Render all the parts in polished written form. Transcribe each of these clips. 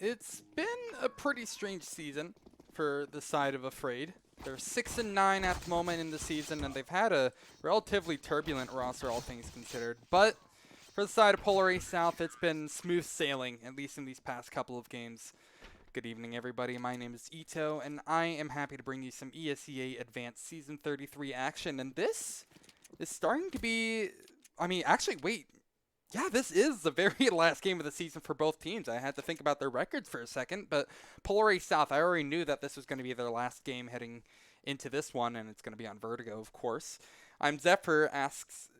It's been a pretty strange season for the side of Afraid. They're 6-9 at the moment in the season, and they've had a relatively turbulent roster, all things considered. But for the side of Polar Ace South, it's been smooth sailing, at least in these past couple of games. Good evening, everybody. My name is Ito, and I am happy to bring you some ESEA Advanced Season 33 action. And this is starting to be. Actually, wait. Yeah, this is the very last game of the season for both teams. I had to think about their records for a second, but Polar Ace South, I already knew that this was going to be their last game heading into this one, and it's going to be on Vertigo, of course. I'm Zephyr asks,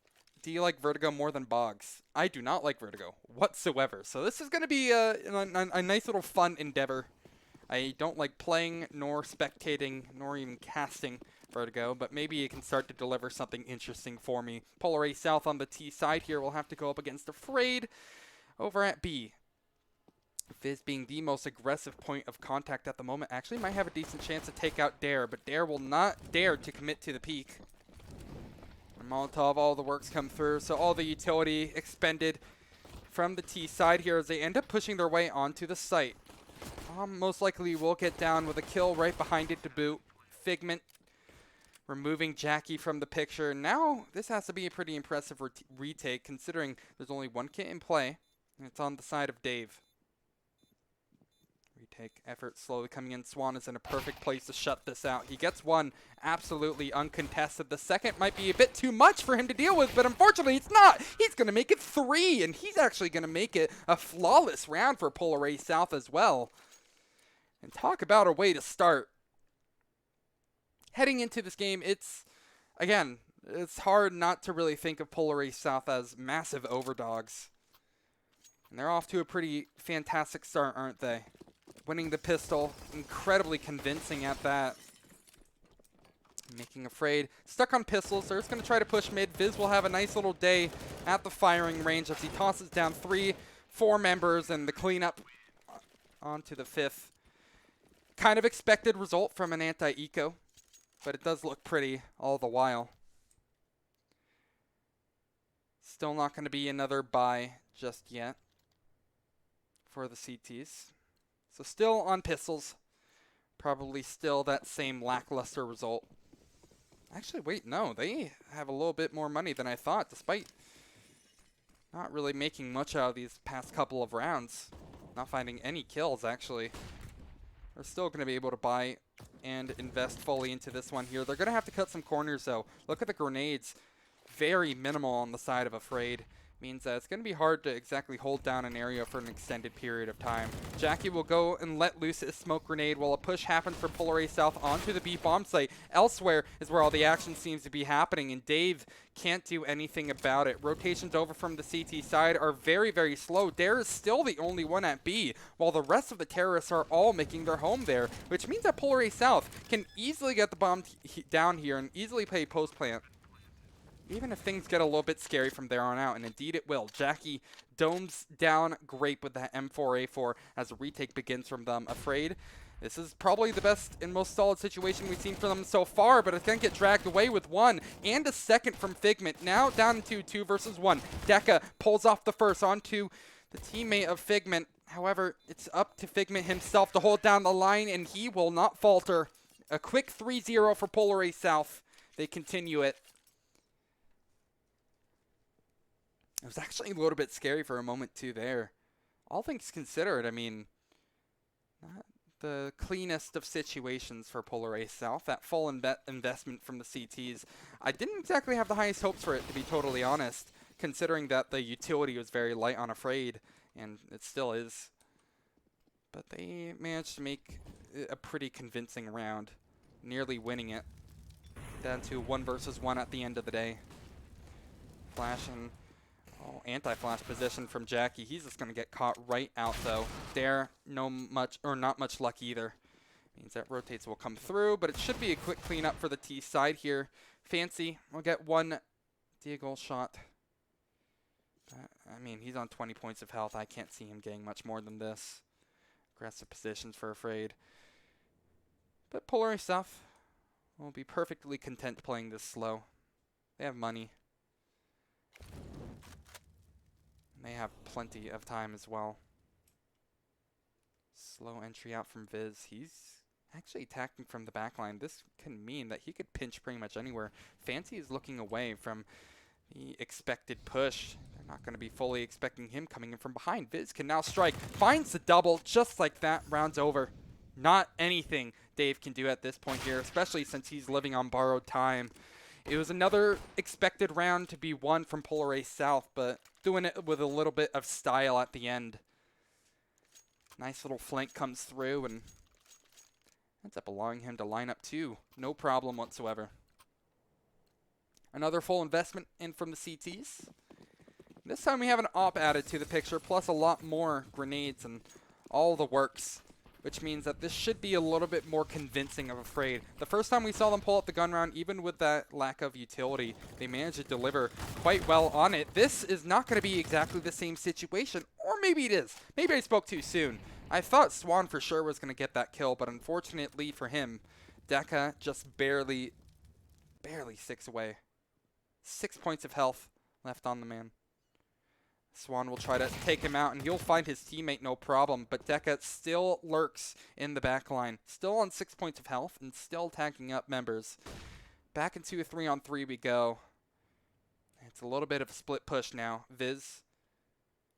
do you like Vertigo more than Boggs? I do not like Vertigo whatsoever. So this is going to be a nice little fun endeavor. I don't like playing, nor spectating, nor even casting Vertigo, but maybe it can start to deliver something interesting for me. Polar Ace South on the T side here will have to go up against Afraid over at B. Fizz being the most aggressive point of contact at the moment actually might have a decent chance to take out Dare, but Dare will not dare to commit to the peak. Molotov, all the works come through, so all the utility expended from the T side here as they end up pushing their way onto the site. Most likely will get down with a kill right behind it to boot. Figment removing Jackie from the picture. Now, this has to be a pretty impressive retake considering there's only one kit in play, and it's on the side of Dave. Retake effort slowly coming in. Swan is in a perfect place to shut this out. He gets one absolutely uncontested. The second might be a bit too much for him to deal with, but unfortunately it's not. He's going to make it 3, and he's actually going to make it a flawless round for Polar Ace South as well. And talk about a way to start. Heading into this game, it's hard not to really think of Polar Ace South as massive overdogs. And they're off to a pretty fantastic start, aren't they? Winning the pistol, incredibly convincing at that. Making Afraid stuck on pistols. They're just going to try to push mid. Viz will have a nice little day at the firing range as he tosses down 3-4 members and the cleanup onto the 5th. Kind of expected result from an anti-eco, but it does look pretty all the while. Still not going to be another buy just yet for the CTs. So still on pistols. Probably still that same lackluster result. Actually, wait, no. They have a little bit more money than I thought, despite not really making much out of these past couple of rounds. Not finding any kills, actually. They're still going to be able to buy and invest fully into this one here. They're going to have to cut some corners, though. Look at the grenades. Very minimal on the side of Afraid. Means that it's going to be hard to exactly hold down an area for an extended period of time. Jackie will go and let loose a smoke grenade while a push happens for Polar Ace South onto the B bomb site. Elsewhere is where all the action seems to be happening, and Dave can't do anything about it. Rotations over from the CT side are very, very slow. Dare is still the only one at B, while the rest of the terrorists are all making their home there, which means that Polar Ace South can easily get the bomb down here and easily play post plant. Even if things get a little bit scary from there on out, and indeed it will. Jackie domes down Grape with that M4A4 as the retake begins from them. Afraid, this is probably the best and most solid situation we've seen from them so far, but it's going to get dragged away with 1 and a second from Figment. Now down to 2 versus 1. Deca pulls off the first onto the teammate of Figment. However, it's up to Figment himself to hold down the line, and he will not falter. A quick 3-0 for Polar Ace South. They continue it. It was actually a little bit scary for a moment, too, there. All things considered, I mean, not the cleanest of situations for Polar Ace South. That full investment from the CTs. I didn't exactly have the highest hopes for it, to be totally honest, considering that the utility was very light on Afraid, and it still is. But they managed to make a pretty convincing round, nearly winning it. Down to 1 versus 1 at the end of the day. Flashing. Oh, anti-flash position from Jackie. He's just going to get caught right out, though. Dare, not much luck either. Means that rotates will come through, but it should be a quick cleanup for the T side here. Fancy will get 1 deagle shot. I mean, he's on 20 points of health. I can't see him getting much more than this. Aggressive positions for Afraid. But Polar Ace South will be perfectly content playing this slow. They have money. They have plenty of time as well. Slow entry out from Viz. He's actually attacking from the back line. This can mean that he could pinch pretty much anywhere. Fancy is looking away from the expected push. They're not going to be fully expecting him coming in from behind. Viz can now strike. Finds the double just like that. Round's over. Not anything Dave can do at this point here, especially since he's living on borrowed time. It was another expected round to be won from Polar Ace South, but doing it with a little bit of style at the end. Nice little flank comes through and ends up allowing him to line up too. No problem whatsoever. Another full investment in from the CTs. This time we have an op added to the picture, plus a lot more grenades and all the works, which means that this should be a little bit more convincing of Afraid. The first time we saw them pull up the gun round, even with that lack of utility, they managed to deliver quite well on it. This is not going to be exactly the same situation, or maybe it is. Maybe I spoke too soon. I thought Swan for sure was going to get that kill, but unfortunately for him, Deka just barely 6 away. 6 points of health left on the man. Swan will try to take him out, and he'll find his teammate no problem. But Deka still lurks in the back line. Still on 6 points of health and still tagging up members. Back into a 3-on-3 we go. It's a little bit of a split push now. Viz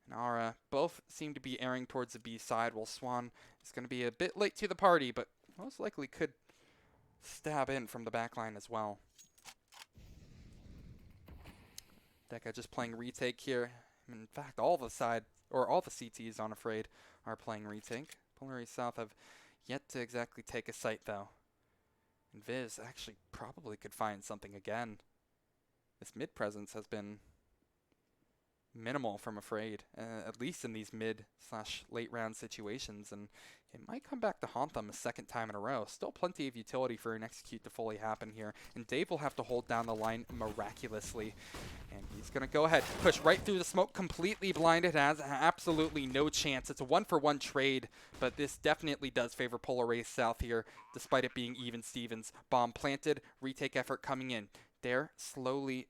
and Ara both seem to be airing towards the B side, while Swan is going to be a bit late to the party, but most likely could stab in from the back line as well. Deka just playing retake here. In fact, all the CTs on Afraid are playing retake. Polar Ace South have yet to exactly take a site though. And Viz actually probably could find something again. This mid presence has been minimal from Afraid, at least in these mid/late round situations, and it might come back to haunt them a second time in a row. Still plenty of utility for an execute to fully happen here, and Dave will have to hold down the line miraculously. And he's going to go ahead, push right through the smoke, completely blinded, has absolutely no chance. It's a 1-for-1 trade, but this definitely does favor Polar Ace South here, despite it being even Stevens. Bomb planted, retake effort coming in. They're slowly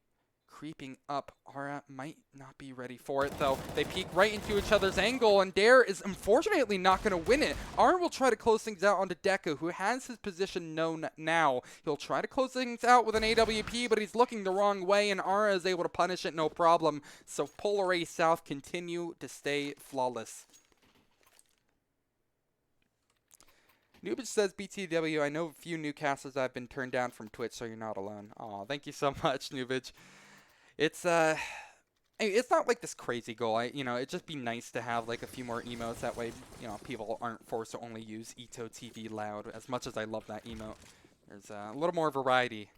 creeping up. Ara might not be ready for it, though. They peek right into each other's angle, and Dare is unfortunately not going to win it. Ara will try to close things out onto Deku, who has his position known now. He'll try to close things out with an AWP, but he's looking the wrong way, and Ara is able to punish it no problem. So Polar Ace South continue to stay flawless. Nubage says, BTW, I know a few Newcasters I've been turned down from Twitch, so you're not alone. Aw, thank you so much, Nubage. It's not like this crazy goal. It'd just be nice to have like a few more emotes. That way, people aren't forced to only use Ito TV loud. As much as I love that emote, there's a little more variety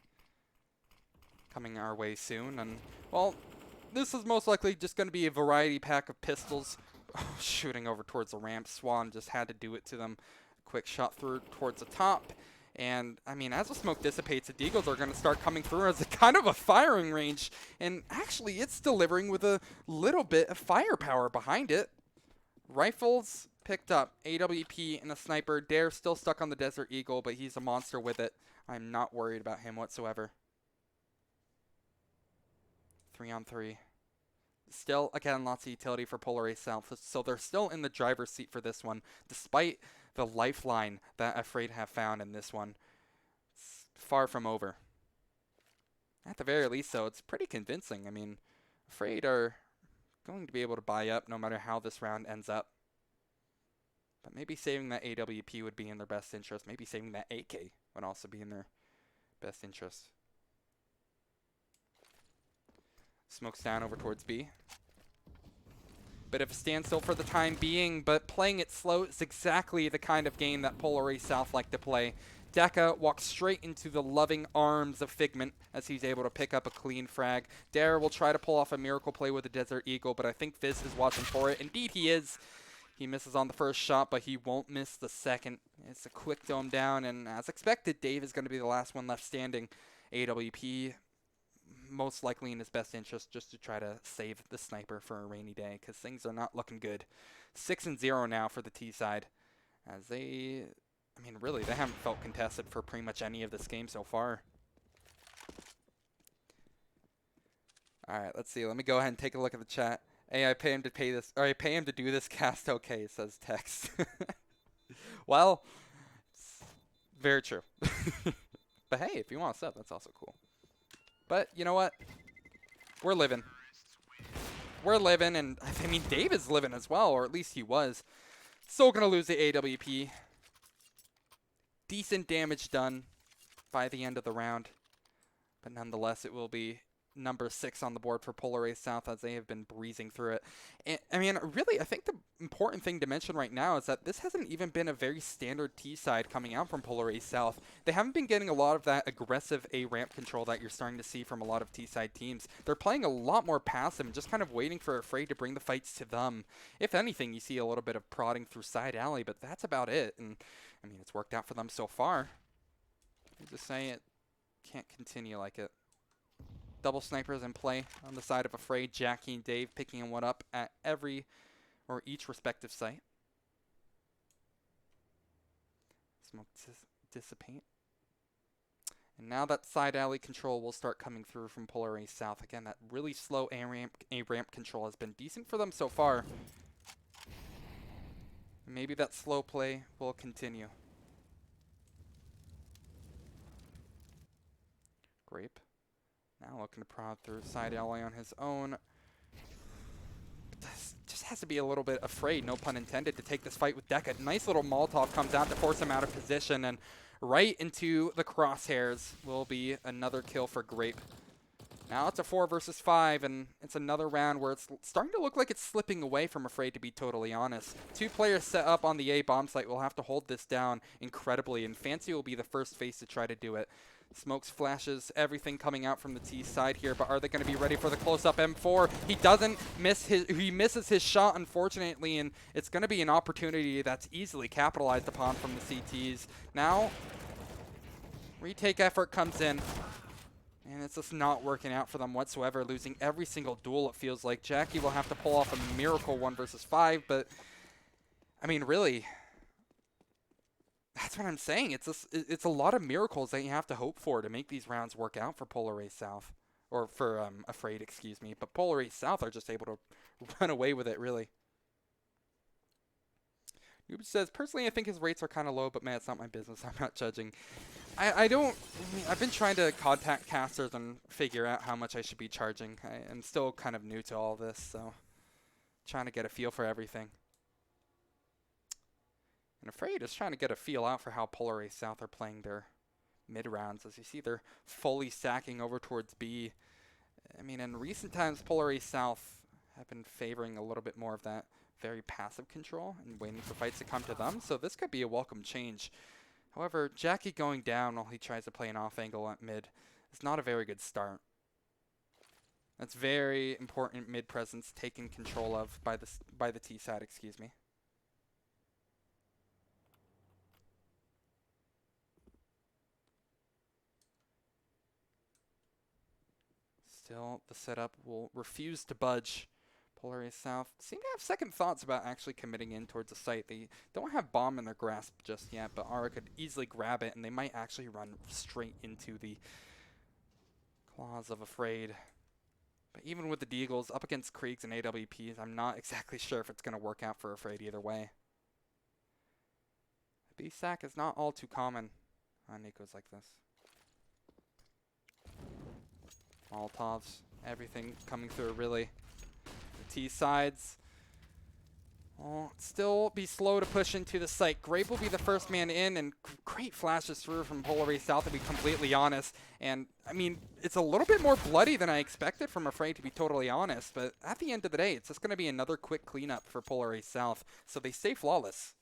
coming our way soon. And well, this is most likely just going to be a variety pack of pistols. Shooting over towards the ramp. Swan just had to do it to them. Quick shot through towards the top. And, I mean, as the smoke dissipates, the Deagles are going to start coming through as a kind of a firing range. And actually, it's delivering with a little bit of firepower behind it. Rifles picked up, AWP and a sniper. Dare still stuck on the Desert Eagle, but he's a monster with it. I'm not worried about him whatsoever. 3-on-3. Still, again, lots of utility for Polar Ace South. So they're still in the driver's seat for this one, despite the lifeline that Afraid have found in this one. It's far from over. At the very least, though, it's pretty convincing. I mean, Afraid are going to be able to buy up no matter how this round ends up. But maybe saving that AWP would be in their best interest. Maybe saving that AK would also be in their best interest. Smokes down over towards B. Bit of a standstill for the time being, but playing it slow is exactly the kind of game that Polar Ace South like to play. Deka walks straight into the loving arms of Figment as he's able to pick up a clean frag. Dare will try to pull off a miracle play with the Desert Eagle, but I think Fizz is watching for it. Indeed he is. He misses on the first shot, but he won't miss the second. It's a quick dome down, and as expected, Dave is going to be the last one left standing. AWP most likely in his best interest just to try to save the sniper for a rainy day, because things are not looking good. 6-0 now for the T side, as they, I mean, really, they haven't felt contested for pretty much any of this game so far. All right, let's see. Let me go ahead and take a look at the chat. Hey, I pay him to do this cast. Okay, says Tex. Well, very true. But hey, if you want to sub, that's also cool. But you know what? We're living. We're living, and I mean, Dave is living as well, or at least he was. Still going to lose the AWP. Decent damage done by the end of the round. But nonetheless, it will be number 6 on the board for Polar Ace South as they have been breezing through it. And, I mean, really, I think the important thing to mention right now is that this hasn't even been a very standard T side coming out from Polar Ace South. They haven't been getting a lot of that aggressive A ramp control that you're starting to see from a lot of T side teams. They're playing a lot more passive and just kind of waiting for Afraid to bring the fights to them. If anything, you see a little bit of prodding through side alley, but that's about it. And I mean, it's worked out for them so far. I'm just saying it can't continue like it. Double snipers in play on the side of Afraid. Jackie and Dave picking one up at every or each respective site. Smoke dissipate. And now that side alley control will start coming through from Polar Ace South. Again, that really slow A-ramp control has been decent for them so far. Maybe that slow play will continue. Grape. Now looking to prod through side alley on his own. Just has to be a little bit afraid, no pun intended, to take this fight with Deca. Nice little Molotov comes out to force him out of position, and right into the crosshairs will be another kill for Grape. Now it's a 4 versus 5, and it's another round where it's starting to look like it's slipping away from Afraid, to be totally honest. 2 players set up on the A bomb site will have to hold this down incredibly, and Fancy will be the first face to try to do it. Smokes, flashes, everything coming out from the T side here, but are they going to be ready for the close-up M4? He doesn't miss he misses his shot, unfortunately, and it's going to be an opportunity that's easily capitalized upon from the CTs. Now, retake effort comes in, and it's just not working out for them whatsoever, losing every single duel, it feels like. Jackie will have to pull off a miracle 1 versus 5, but, I mean, really, that's what I'm saying. It's a lot of miracles that you have to hope for to make these rounds work out for Polar Ace South. Or for Afraid, excuse me. But Polar Ace South are just able to run away with it, really. Noob says, personally, I think his rates are kind of low, but man, it's not my business. I'm not judging. I've been trying to contact casters and figure out how much I should be charging. I'm still kind of new to all this, so trying to get a feel for everything. And Afraid is trying to get a feel out for how Polar Ace South are playing their mid rounds. As you see, they're fully stacking over towards B. I mean, in recent times, Polar Ace South have been favoring a little bit more of that very passive control and waiting for fights to come to them. So this could be a welcome change. However, Jackie going down while he tries to play an off angle at mid is not a very good start. That's very important mid presence taken control of by the T side, excuse me. Still, the setup will refuse to budge. Polar Ace South seem to have second thoughts about actually committing in towards the site. They don't have bomb in their grasp just yet, but Aura could easily grab it, and they might actually run straight into the claws of Afraid. But even with the Deagles up against Kriegs and AWPs, I'm not exactly sure if it's going to work out for Afraid either way. B-sack is not all too common on Nikos like this. Molotovs, everything coming through, really. The T sides will still be slow to push into the site. Grape will be the first man in, and great flashes through from Polar Ace South, to be completely honest. And, I mean, it's a little bit more bloody than I expected from Afraid, to be totally honest. But at the end of the day, it's just going to be another quick cleanup for Polar Ace South. So they stay flawless.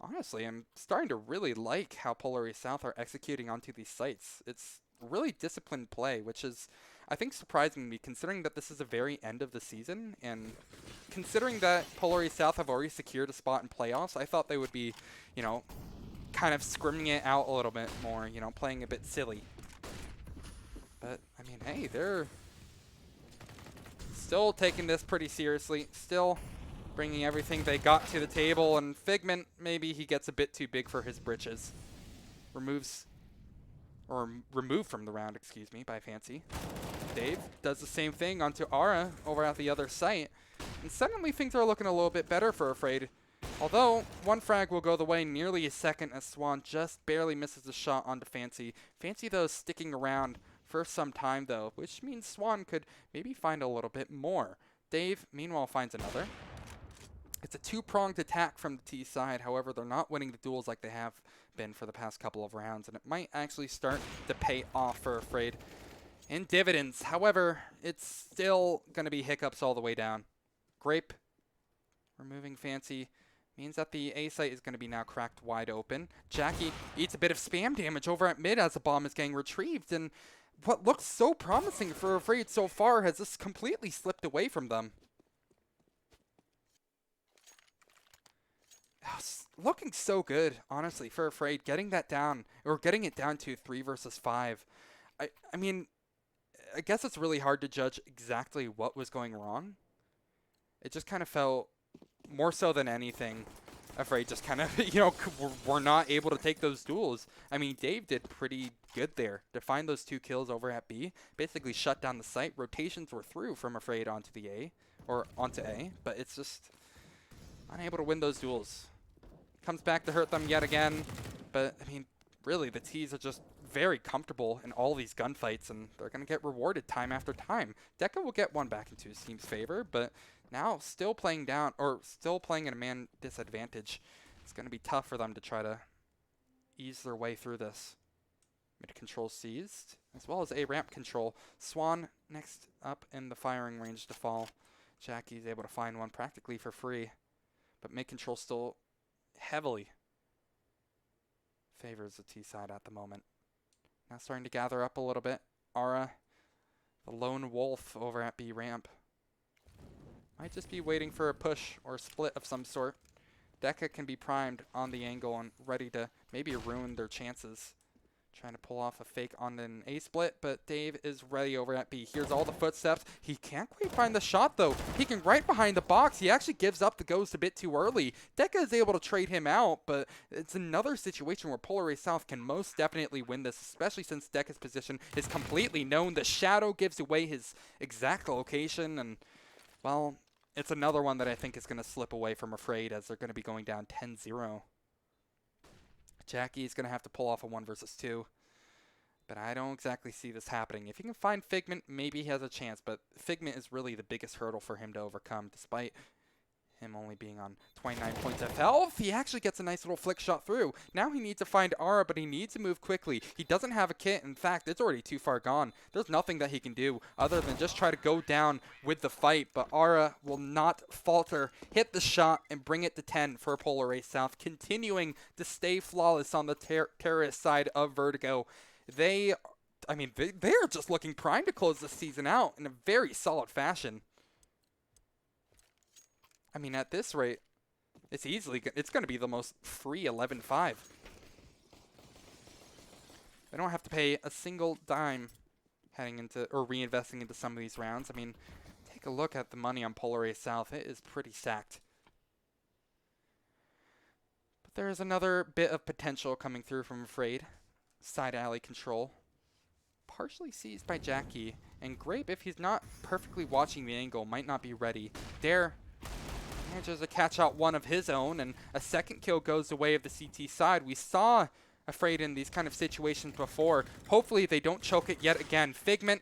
Honestly, I'm starting to really like how Polar Ace South are executing onto these sites. It's really disciplined play, which is, I think, surprising me, considering that this is the very end of the season, and considering that Polar Ace South have already secured a spot in playoffs, I thought they would be, you know, kind of scrimming it out a little bit more, you know, playing a bit silly. But, I mean, hey, they're still taking this pretty seriously, still bringing everything they got to the table, and Figment, maybe he gets a bit too big for his britches. Removed from the round, excuse me, by Fancy. Dave does the same thing onto Aura over at the other site. And suddenly things are looking a little bit better for Afraid. Although, one frag will go the way nearly a second as Swan just barely misses the shot onto Fancy. Fancy, though, sticking around for some time, though, which means Swan could maybe find a little bit more. Dave, meanwhile, finds another. It's a two-pronged attack from the T side. However, they're not winning the duels like they have been for the past couple of rounds, and it might actually start to pay off for Afraid in dividends. However, it's still going to be hiccups all the way down. Grape removing Fancy means that the A site is going to be now cracked wide open. Jackie eats a bit of spam damage over at mid as the bomb is getting retrieved, and what looks so promising for Afraid so far has just completely slipped away from them. Looking so good, honestly, for Afraid. Getting that down, or getting it down to 3 versus 5. I mean, I guess it's really hard to judge exactly what was going wrong. It just kind of felt, more so than anything, Afraid just kind of, were not able to take those duels. I mean, Dave did pretty good there to find those 2 kills over at B. Basically shut down the site. Rotations were through from Afraid onto the A, or onto A, but it's just unable to win those duels. Comes back to hurt them yet again, but I mean, really, the T's are just very comfortable in all these gunfights, and they're going to get rewarded time after time. Deca will get one back into his team's favor, but now still playing down, or still playing in a man disadvantage. It's going to be tough for them to try to ease their way through this. Mid control seized, as well as A ramp control. Swan next up in the firing range to fall. Jackie's able to find one practically for free, but mid control still heavily favors the T side at the moment. Now starting to gather up a little bit. Aura, the lone wolf over at B ramp, might just be waiting for a push or split of some sort. Deca can be primed on the angle and ready to maybe ruin their chances. Trying to pull off a fake on an A split, but Dave is ready over at B. Here's all the footsteps. He can't quite find the shot, though. He can right behind the box. He actually gives up the ghost a bit too early. Deca is able to trade him out, but it's another situation where Polar A South can most definitely win this, especially since Deca's position is completely known. The shadow gives away his exact location, and, well, it's another one that I think is going to slip away from Afraid as they're going to be going down 10-0. Jackie's going to have to pull off a 1 versus 2. But I don't exactly see this happening. If he can find Figment, maybe he has a chance. But Figment is really the biggest hurdle for him to overcome, despite him only being on 29 points of health. He actually gets a nice little flick shot through. Now he needs to find Aura, but he needs to move quickly. He doesn't have a kit. In fact, it's already too far gone. There's nothing that he can do other than just try to go down with the fight. But Aura will not falter. Hit the shot and bring it to 10 for Polar A South, continuing to stay flawless on the terrorist side of Vertigo. They're just looking primed to close this season out in a very solid fashion. I mean, at this rate, it's going to be the most free 11-5. They don't have to pay a single dime heading into or reinvesting into some of these rounds. I mean, take a look at the money on Polar A South. It is pretty stacked. But there is another bit of potential coming through from Afraid. Side alley control. Partially seized by Jackie. And Grape, if he's not perfectly watching the angle, might not be ready. Dare manages to catch out one of his own, and a second kill goes the way of the CT side. We saw Afraid in these kind of situations before. Hopefully they don't choke it yet again. Figment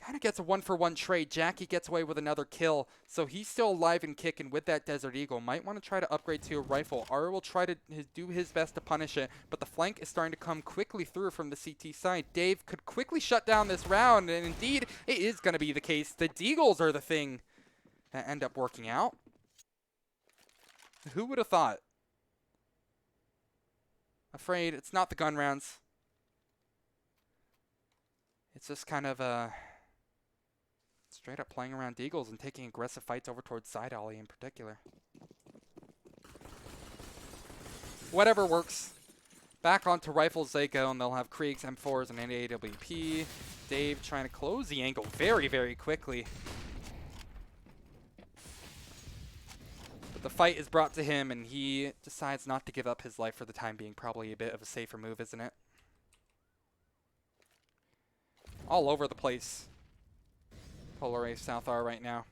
kind of gets a 1-for-1 trade. Jackie gets away with another kill, so he's still alive and kicking with that Desert Eagle. Might want to try to upgrade to a rifle. Ara will try to do his best to punish it, but the flank is starting to come quickly through from the CT side. Dave could quickly shut down this round, and indeed, it is going to be the case. The Deagles are the thing that end up working out. Who would have thought? Afraid it's not the gun rounds. It's just kind of straight up playing around Deagles and taking aggressive fights over towards side alley in particular. Whatever works. Back onto rifles they go, and they'll have Kriegs, M4s, and an AWP. Dave trying to close the angle very, very quickly. But the fight is brought to him, and he decides not to give up his life for the time being. Probably a bit of a safer move, isn't it? All over the place. Polar A South are right now.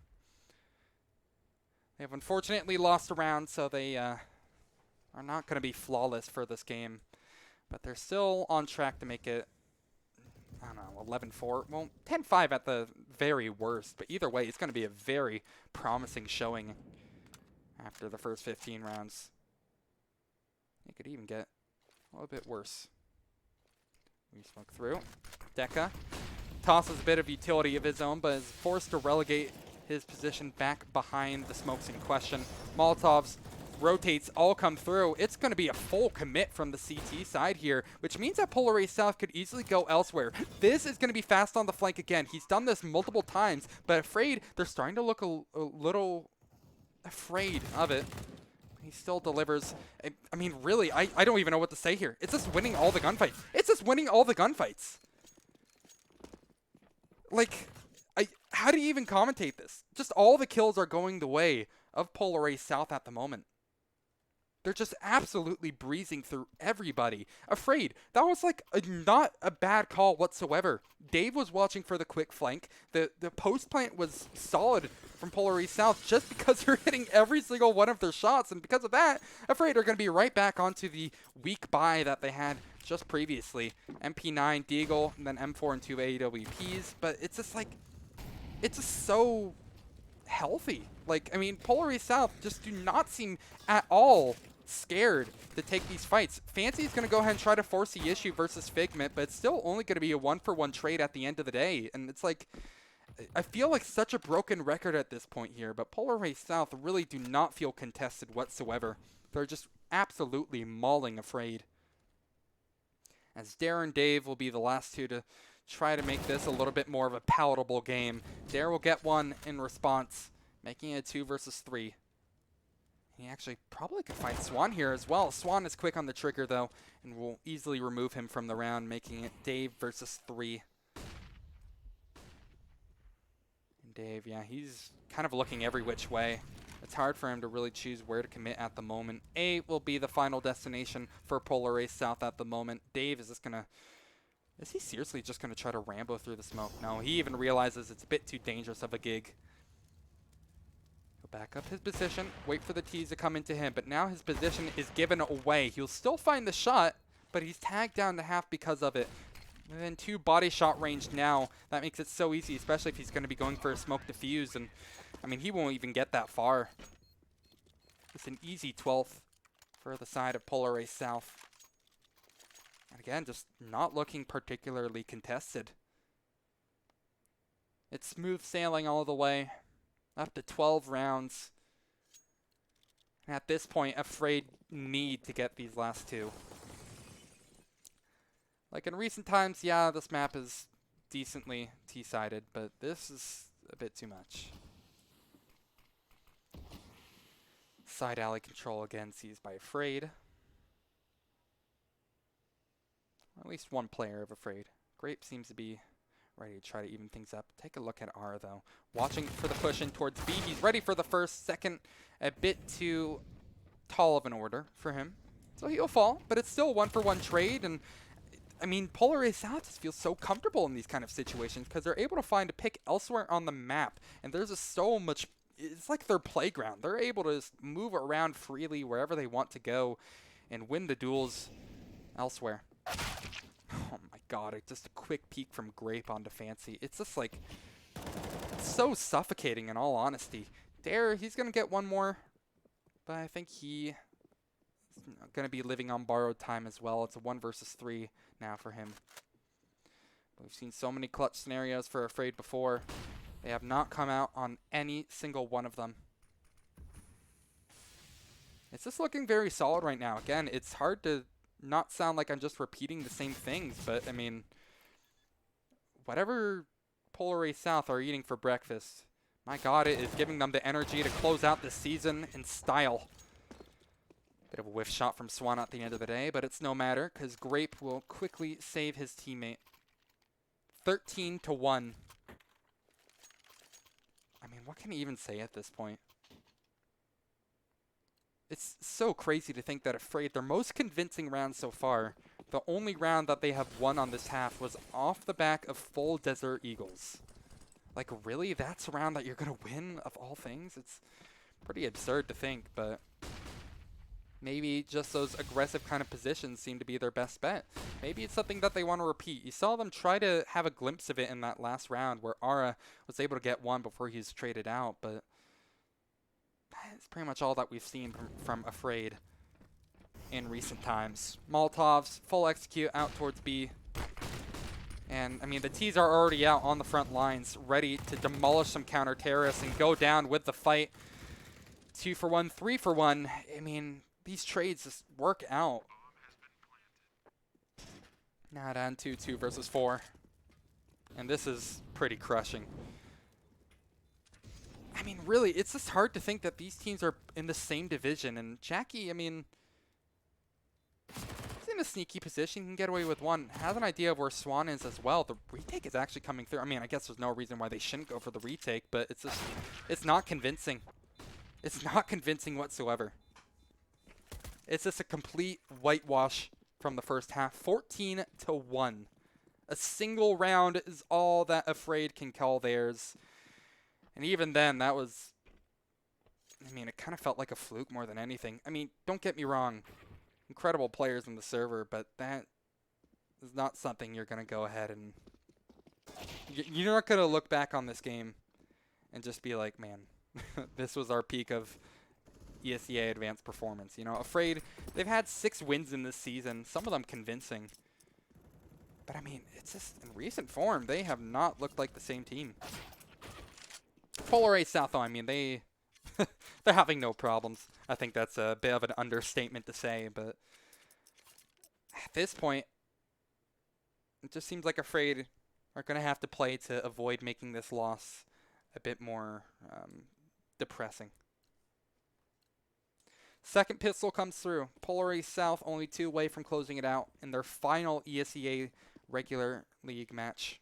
They have unfortunately lost a round, so they are not going to be flawless for this game. But they're still on track to make it, I don't know, 11-4. Well, 10-5 at the very worst. But either way, it's going to be a very promising showing after the first 15 rounds. It could even get a little bit worse. We smoke through. Deka tosses a bit of utility of his own, but is forced to relegate his position back behind the smokes in question. Molotovs rotates all come through. It's going to be a full commit from the CT side here, which means that Polar Ace South could easily go elsewhere. This is going to be fast on the flank again. He's done this multiple times, but Afraid, they're starting to look a little afraid of it. He still delivers. I mean, really, I don't even know what to say here. It's just winning all the gunfights. It's just winning all the gunfights. Like, how do you even commentate this? Just all the kills are going the way of Polar Ace South at the moment. They're just absolutely breezing through everybody. Afraid. That was like not a bad call whatsoever. Dave was watching for the quick flank. The post plant was solid from Polar Ace South just because they're hitting every single one of their shots. And because of that, Afraid are going to be right back onto the weak buy that they had just previously. MP9, Deagle, and then M4 and 2 AWPs. But it's just like, it's just so healthy. Like, I mean, Polar Ace South just do not seem at all scared to take these fights. Fancy is going to go ahead and try to force the issue versus Figment, but it's still only going to be a 1-for-1 trade at the end of the day. And it's like, I feel like such a broken record at this point here, but Polar Ace South really do not feel contested whatsoever. They're just absolutely mauling Afraid. As Dare and Dave will be the last two to try to make this a little bit more of a palatable game. Dare will get one in response, making it a 2 versus 3. He actually probably could find Swan here as well. Swan is quick on the trigger, though, and will easily remove him from the round, making it Dave versus 3. And Dave, yeah, he's kind of looking every which way. It's hard for him to really choose where to commit at the moment. A will be the final destination for Polar Ace South at the moment. Dave is just going to... Is he seriously just going to try to Rambo through the smoke? No, he even realizes it's a bit too dangerous of a gig. He'll back up his position, wait for the tease to come into him, but now his position is given away. He'll still find the shot, but he's tagged down to half because of it. Within 2 body shot range now, that makes it so easy, especially if he's going to be going for a smoke defuse, and I mean, he won't even get that far. It's an easy 12th for the side of Polar Ace South. And again, just not looking particularly contested. It's smooth sailing all the way, up to 12 rounds. And at this point, Afraid need to get these last 2. Like in recent times, yeah, this map is decently T-sided, but this is a bit too much. Side alley control again seized by Afraid. Or at least one player of Afraid. Grape seems to be ready to try to even things up. Take a look at R, though. Watching for the push in towards B. He's ready for the first, second, a bit too tall of an order for him. So he'll fall, but it's still a 1-for-1 trade. And I mean, Polar Ace South just feels so comfortable in these kind of situations because they're able to find a pick elsewhere on the map. And there's just so much... It's like their playground. They're able to just move around freely wherever they want to go and win the duels elsewhere. Oh my god, just a quick peek from Grape onto Fancy. It's just like so suffocating in all honesty. Dare, he's going to get one more, but I think he is going to be living on borrowed time as well. It's a 1 versus 3 now for him. We've seen so many clutch scenarios for Afraid before. They have not come out on any single one of them. It's just looking very solid right now. Again, it's hard to not sound like I'm just repeating the same things, but I mean, whatever Polar Ace South are eating for breakfast, my god, it is giving them the energy to close out this season in style. Bit of a whiff shot from Swan at the end of the day, but it's no matter because Grape will quickly save his teammate. 13-1. I mean, what can he even say at this point? It's so crazy to think that Afraid, their most convincing round so far, the only round that they have won on this half was off the back of full Desert Eagles. Like, really? That's a round that you're going to win of all things? It's Pretty absurd to think, but maybe just those aggressive kind of positions seem to be their best bet. Maybe it's something that they want to repeat. You saw them try to have a glimpse of it in that last round where Ara was able to get one before he was traded out, but it's pretty much all that we've seen from Afraid in recent times. Molotovs, full execute out towards B. And, I mean, the T's are already out on the front lines, ready to demolish some counter-terrorists and go down with the fight. 2 for 1, 3 for 1. I mean, these trades just work out. Now down 2-2 versus 4. And this is pretty crushing. I mean, really, it's just hard to think that these teams are in the same division. And Jackie, I mean, he's in a sneaky position. He can get away with one. Has an idea of where Swan is as well. The retake is actually coming through. I mean, I guess there's no reason why they shouldn't go for the retake, but it's just, it's not convincing. It's not convincing whatsoever. It's just a complete whitewash from the first half. 14-1. A single round is all that Afraid can call theirs. And even then, that was, I mean, it kind of felt like a fluke more than anything. I mean, don't get me wrong. Incredible players in the server, but that is not something you're going to go ahead and... You're not going to look back on this game and just be like, man, this was our peak of ESEA Advanced performance. You know, Afraid, they've had 6 wins in this season, some of them convincing. But, I mean, it's just, in recent form, they have not looked like the same team. Polar A South, though, I mean, they're having no problems. I think that's a bit of an understatement to say, but at this point, it just seems like Afraid are going to have to play to avoid making this loss a bit more depressing. Second pistol comes through. Polar A South only 2 away from closing it out in their final ESEA regular league match.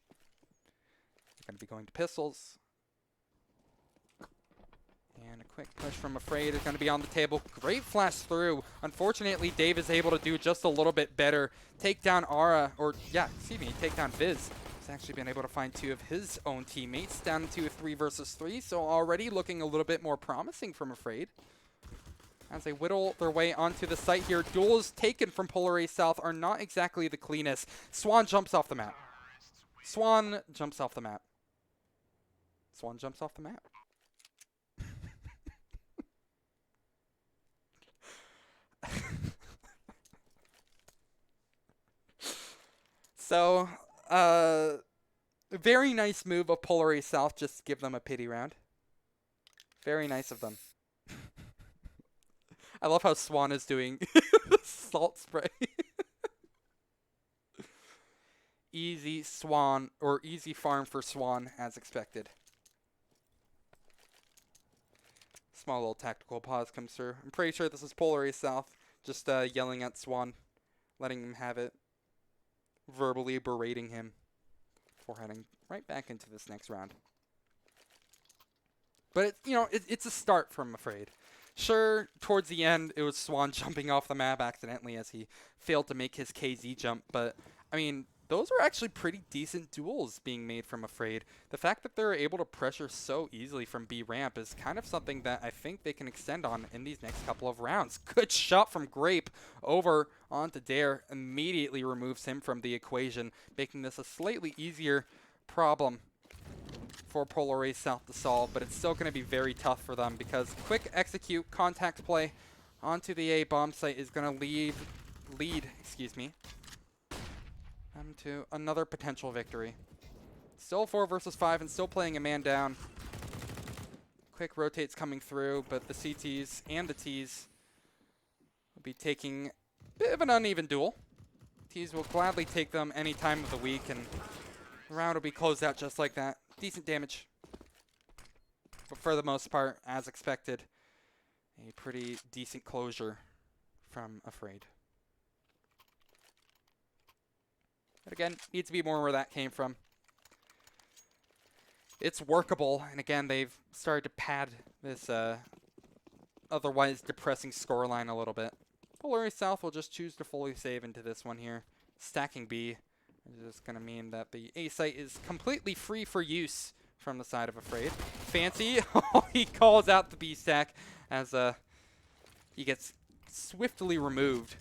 They're going to be going to pistols. And a quick push from Afraid is going to be on the table. Great flash through. Unfortunately, Dave is able to do just a little bit better. Take down Ara, or yeah, excuse me, take down Viz. He's actually been able to find 2 of his own teammates down to a 3 versus 3. So already looking a little bit more promising from Afraid. As they whittle their way onto the site here, duels taken from Polar A South are not exactly the cleanest. Swan jumps off the map. Swan jumps off the map. Swan jumps off the map. So, very nice move of Polar A South, just to give them a pity round. Very nice of them. I love how Swan is doing salt spray. Easy Swan, or easy farm for Swan, as expected. Small little tactical pause comes through. I'm pretty sure this is Polar A South, just yelling at Swan, letting him have it, verbally berating him before heading right back into this next round. But, it's a start from Afraid. Sure, towards the end, it was Swan jumping off the map accidentally as he failed to make his KZ jump. But, I mean, those were actually pretty decent duels being made from Afraid. The fact that they're able to pressure so easily from B ramp is kind of something that I think they can extend on in these next couple of rounds. Good shot from Grape over onto Dare. Immediately removes him from the equation, making this a slightly easier problem for Polar A South to solve, but it's still going to be very tough for them because quick execute contact play onto the A bomb site is going to lead to another potential victory. Still 4 versus 5 and still playing a man down. Quick rotates coming through, but the CTs and the Ts will be taking a bit of an uneven duel. Ts will gladly take them any time of the week, and the round will be closed out just like that. Decent damage, but for the most part, as expected, a pretty decent closure from Afraid. But again, needs to be more where that came from. It's workable, and again, they've started to pad this otherwise depressing scoreline a little bit. Polar A South will just choose to fully save into this one here. Stacking B is just going to mean that the A site is completely free for use from the side of Afraid. Fancy, he calls out the B-stack as he gets swiftly removed.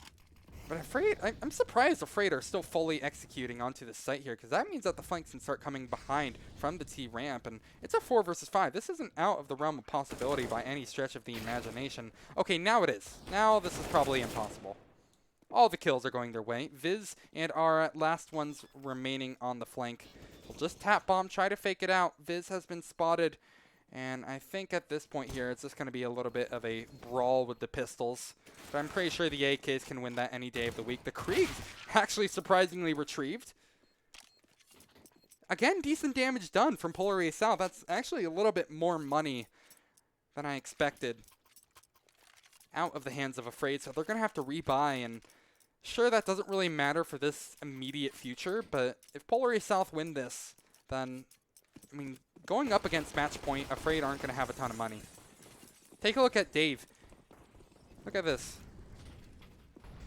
But Afraid, I'm surprised Afraid are still fully executing onto the site here, because that means that the flanks can start coming behind from the T ramp, and it's a 4 versus 5. This isn't out of the realm of possibility by any stretch of the imagination. Okay, now it is. Now this is probably impossible. All the kills are going their way. Viz and our last ones remaining on the flank. We'll just tap bomb, try to fake it out. Viz has been spotted, and I think at this point here, it's just going to be a little bit of a brawl with the pistols. But I'm pretty sure the AKs can win that any day of the week. The Kriegs actually surprisingly retrieved. Again, decent damage done from Polar A South. That's actually a little bit more money than I expected out of the hands of Afraid. So they're going to have to rebuy, and sure, that doesn't really matter for this immediate future. But if Polar A South win this, then, I mean, going up against match point, Afraid aren't going to have a ton of money. Take a look at Dave. Look at this.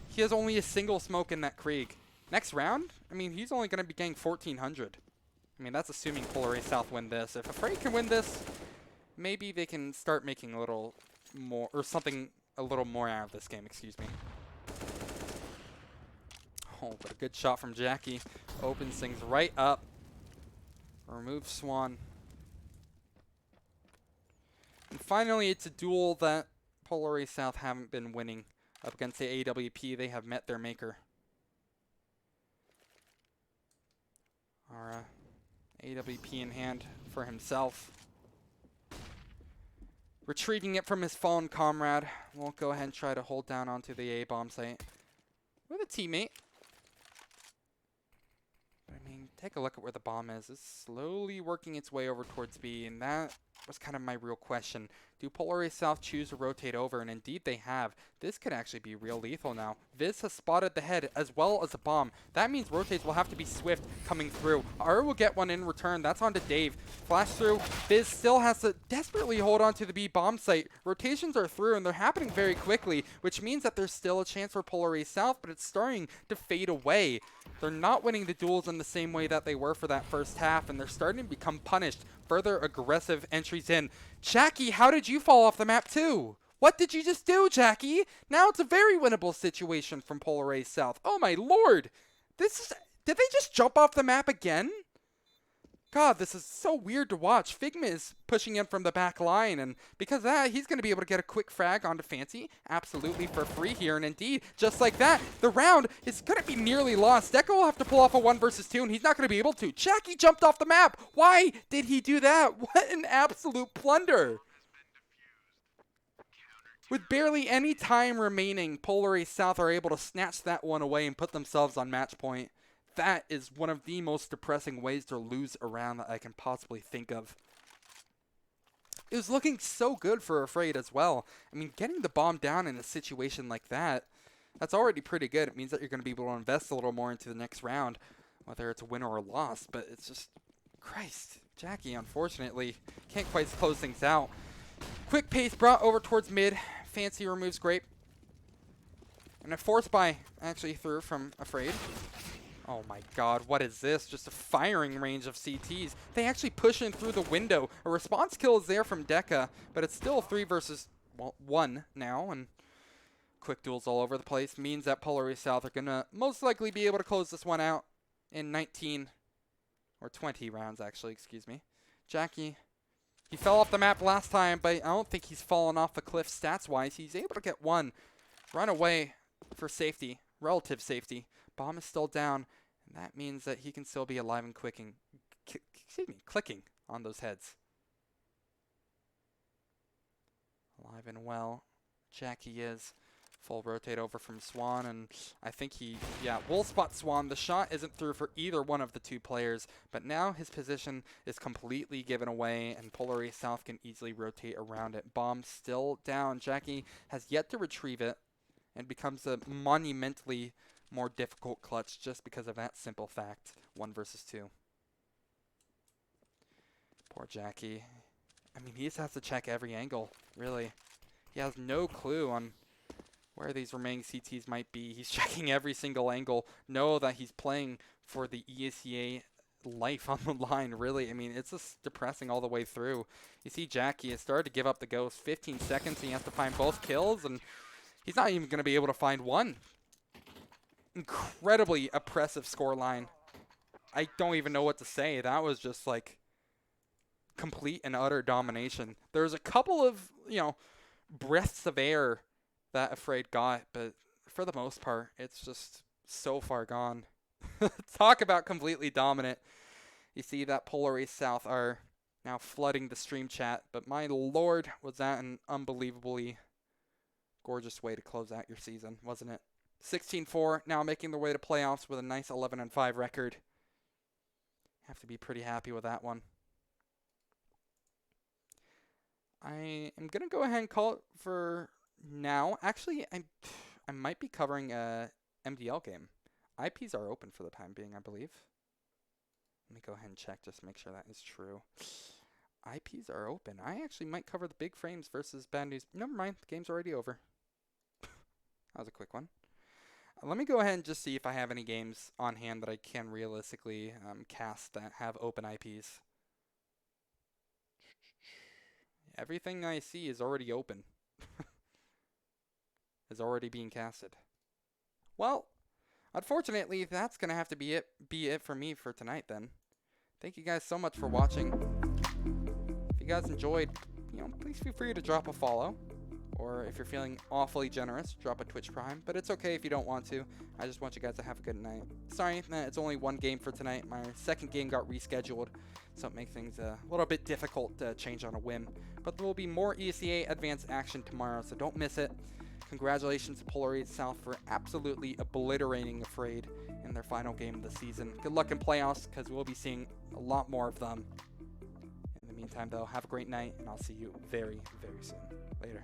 He has only a single smoke in that Krieg. Next round, I mean, he's only going to be getting 1,400. I mean, that's assuming Polar A South win this. If Afraid can win this, maybe they can start making a little more, or something a little more out of this game, excuse me. Oh, but a good shot from Jackie. Opens things right up. Removes Swan. And finally, it's a duel that Polar A South haven't been winning. Up against the AWP, they have met their maker. Our AWP in hand for himself. Retrieving it from his fallen comrade. We'll go ahead and try to hold down onto the A bomb site with a teammate. But I mean, take a look at where the bomb is. It's slowly working its way over towards B, and that was kind of my real question. Do Polar A South choose to rotate over? And indeed they have. This could actually be real lethal now. Viz has spotted the head as well as a bomb. That means rotates will have to be swift coming through. R will get one in return. That's on to Dave. Flash through. Viz still has to desperately hold on to the B bomb site. Rotations are through, and they're happening very quickly, which means that there's still a chance for Polar A South, but it's starting to fade away. They're not winning the duels in the same way that they were for that first half, and they're starting to become punished. Further aggressive entries in. Jackie, how did you fall off the map too? What did you just do, Jackie? Now it's a very winnable situation from Polar A South. Oh my lord! Did they just jump off the map again? God, this is so weird to watch. Figma is pushing in from the back line, and because of that, he's going to be able to get a quick frag onto Fancy, absolutely for free here, and indeed, just like that, the round is going to be nearly lost. Deco will have to pull off a 1 versus 2, and he's not going to be able to. Jackie jumped off the map. Why did he do that? What an absolute plunder. With barely any time remaining, Polar A South are able to snatch that one away and put themselves on match point. That is one of the most depressing ways to lose a round that I can possibly think of. It was looking so good for Afraid as well. I mean, getting the bomb down in a situation like that, that's already pretty good. It means that you're going to be able to invest a little more into the next round, whether it's a win or a loss. But it's just, Christ, Jackie, unfortunately, can't quite close things out. Quick pace brought over towards mid. Fancy removes Grape. And a force buy actually through from Afraid. Oh my god, what is this? Just a firing range of CTs. They actually push in through the window. A response kill is there from Deca, but it's still 3 versus 1 now, and quick duels all over the place means that Polar A South are going to most likely be able to close this one out in 19, or 20 rounds actually, excuse me. Jackie, he fell off the map last time, but I don't think he's fallen off the cliff stats-wise. He's able to get one, run away for safety, relative safety. Bomb is still down. And that means that he can still be alive and clicking on those heads. Alive and well. Jackie is. Full rotate over from Swan, and I think will spot Swan. The shot isn't through for either one of the two players, but now his position is completely given away, and Polar A South can easily rotate around it. Bomb still down. Jackie has yet to retrieve it, and becomes a monumentally more difficult clutch just because of that simple fact. 1 versus 2. Poor Jackie. I mean, he just has to check every angle, really. He has no clue on where these remaining CTs might be. He's checking every single angle. Know that he's playing for the ESEA life on the line, really. I mean, it's just depressing all the way through. You see Jackie has started to give up the ghost. 15 seconds, he has to find both kills, and he's not even going to be able to find one. Incredibly oppressive scoreline. I don't even know what to say. That was just like complete and utter domination. There's a couple of, breaths of air that Afraid got, but for the most part, it's just so far gone. Talk about completely dominant. You see that Polar Ace South are now flooding the stream chat, but my lord, was that an unbelievably gorgeous way to close out your season, wasn't it? 16-4, now making their way to playoffs with a nice 11-5 record. Have to be pretty happy with that one. I am going to go ahead and call it for now. Actually, I might be covering a MDL game. IPs are open for the time being, I believe. Let me go ahead and check just to make sure that is true. IPs are open. I actually might cover the Big Frames versus Bad News. Never mind, the game's already over. That was a quick one. Let me go ahead and just see if I have any games on hand that I can realistically cast that have open IPs. Everything I see is already open. Is already being casted. Well, unfortunately, that's going to have to be it for me for tonight then. Thank you guys so much for watching. If you guys enjoyed, please feel free to drop a follow. Or if you're feeling awfully generous, drop a Twitch Prime. But it's okay if you don't want to. I just want you guys to have a good night. Sorry, it's only one game for tonight. My second game got rescheduled, so it makes things a little bit difficult to change on a whim. But there will be more ESEA Advanced action tomorrow, so don't miss it. Congratulations to Polar Ace South for absolutely obliterating Afraid in their final game of the season. Good luck in playoffs, because we'll be seeing a lot more of them. In the meantime, though, have a great night, and I'll see you very, very soon. Later.